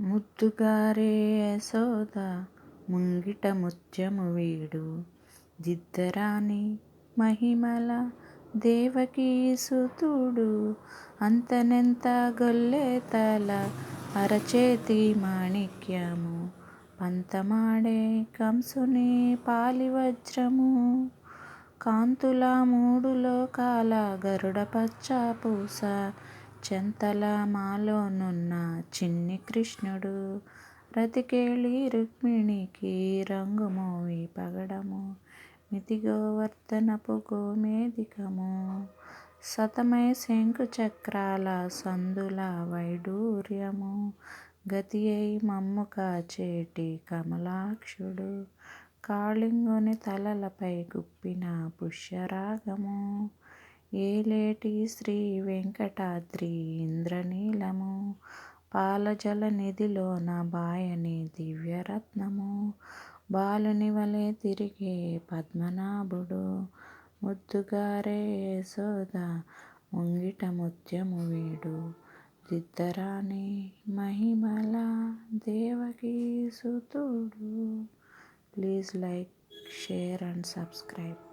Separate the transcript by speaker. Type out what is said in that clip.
Speaker 1: ముద్దుగారే యశోద ముంగిట ముత్యము వీడు, దిద్దరాని మహిమల దేవకీ సుతుడు. అంతనెంత గొల్లెతల అరచేతి మాణిక్యము, పంతమాడే కంసుని పాలివజ్రము. కాంతుల మూడు లోకాల గరుడ పచ్చ పూస, చెంతల మాలోనున్న చిన్ని కృష్ణుడు. రతికేళి రుక్మిణికి రంగుమోవి పగడము, మితి గోవర్ధనపు గోమేధికము. సతమై శంఖు చక్రాల సందుల వైడూర్యము, గతి అయి మమ్ము కాచేటి కమలాక్షుడు. కాళింగుని తలలపై గుప్పిన పుష్యరాగము, ఏలేటి శ్రీ వెంకటాద్రి ఇంద్రనీలము. పాలజల నిధిలోన బాయని దివ్యరత్నము, బాలునివలె తిరిగే పద్మనాభుడు. ముద్దుగారే యశోద ముంగిట ముత్యము వీడు, దిద్దరాని మహిమల దేవకీ సుతుడు. Please like, share and subscribe.